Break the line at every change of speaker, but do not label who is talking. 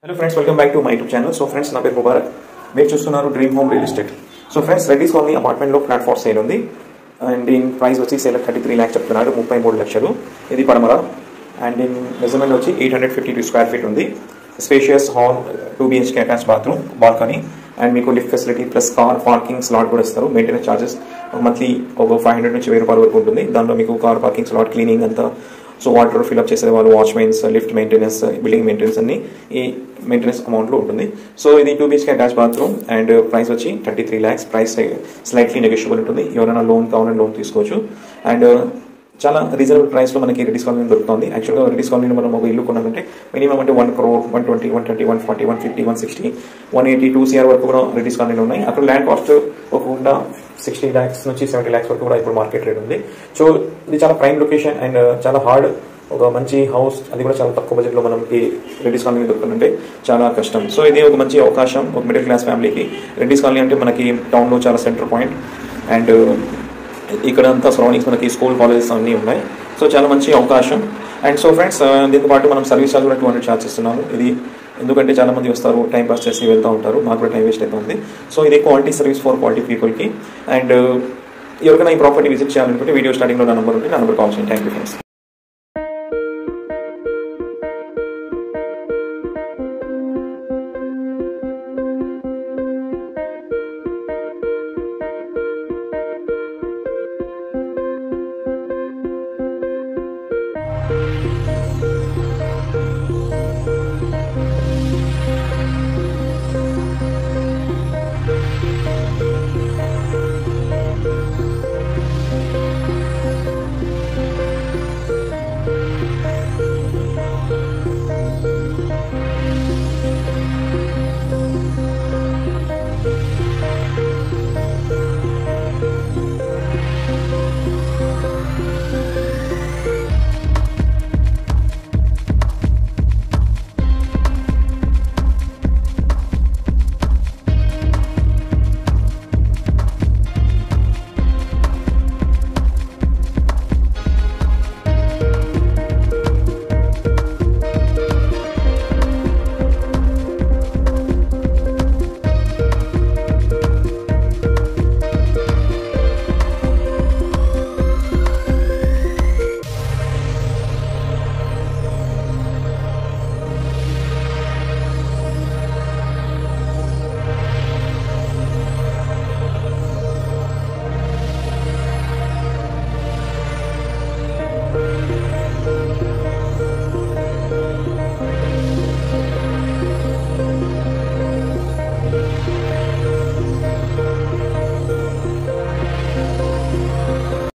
Hello friends, welcome back to my YouTube channel. So friends, na peru Mubarak. Meer chustunaru Dream Home Real Estate. So friends, Reddy's Colony apartment lo flat for sale undi. And in price vachi sale 33 lakhs చెప్తున్నాడు 33 లక్షలు. ఇది పడమర. And in measurement వచ్చి 852 square feet ఉంది. Spacious hall, 2 BHK attached bathroom, balcony and మీకు lift facility plus car parking slot కూడా ఇస్తారు. Maintenance charges monthly ఒక 500 నుంచి 1000 రూపాయల వరకు ఉంటుంది. దాంట్లో మీకు కార్ పార్కింగ్ స్లాట్ క్లీనింగ్ అంతా సో వాటర్ ఫిల్అప్ చేసే వాళ్ళు watchmens lift maintenance building maintenance అన్ని ఈ మెయింటెనెన్స్ అమౌంట్లో ఉంటుంది. సో ఇది 2 BHK attach bathroom and price వచ్చి 33 lakhs. ప్రైస్ స్లైట్లీ నెగోషియబుల్ ఉంటుంది. ఎవరైనా లోన్ కావాలని లోన్ తీసుకోవచ్చు. అండ్ చాలా రీజనబుల్ ప్రైస్లో మనకి రెడ్డిస్ కాలనీ దొరుకుతుంది. యాక్చువల్గా రెడ్డిస్ కాలనీలో మనం ఒక ఇల్లు కొనాలంటే మినిమం అంటే 1 crore, 120, 130, 140, 150, 160, 180, 2 CR వరకు కూడా రెడ్డిస్ కాలనీలో ఉన్నాయి. అక్కడ ల్యాండ్ కాస్ట్ ఒక 60 lakhs నుంచి 70 lakhs వరకు కూడా ఇప్పుడు మార్కెట్ రేట్ ఉంది. సో ఇది చాలా ప్రైమ్ లొకేషన్ అండ్ చాలా హార్డ్ ఒక మంచి హౌస్, అది కూడా చాలా తక్కువ బడ్జెట్లో మనకి రెడ్డిస్ కాలనీ దొరకాలంటే చాలా కష్టం. సో ఇది ఒక మంచి అవకాశం ఒక మిడిల్ క్లాస్ ఫ్యామిలీకి. రెడ్డిస్ కాలనీ అంటే మనకి టౌన్లో చాలా సెంటర్ పాయింట్ అండ్ ఇక్కడ అంతా సరౌండింగ్స్ మనకి స్కూల్ కాలేజెస్ అన్నీ ఉన్నాయి. సో చాలా మంచి అవకాశం. అండ్ సో ఫ్రెండ్స్ దీంతో పాటు మనం సర్వీస్ ఛార్జ్ కూడా 200 ఛార్జ్ ఇస్తున్నాము. ఇది ఎందుకంటే చాలా మంది వస్తారు టైం పాస్ చేసి వెళ్తూ ఉంటారు, మాకు కూడా టైం వేస్ట్ అవుతుంది. సో ఇది క్వాలిటీ సర్వీస్ ఫర్ క్వాలిటీ పీపుల్కి. అండ్ ఎవరికైనా ఈ ప్రాపర్టీ విజిట్ చేయాలనుకుంటే వీడియో స్టార్టింగ్లో నా నెంబర్ ఉంటుంది, నా నెంబర్ కాల్ చేయండి. Thank you friends.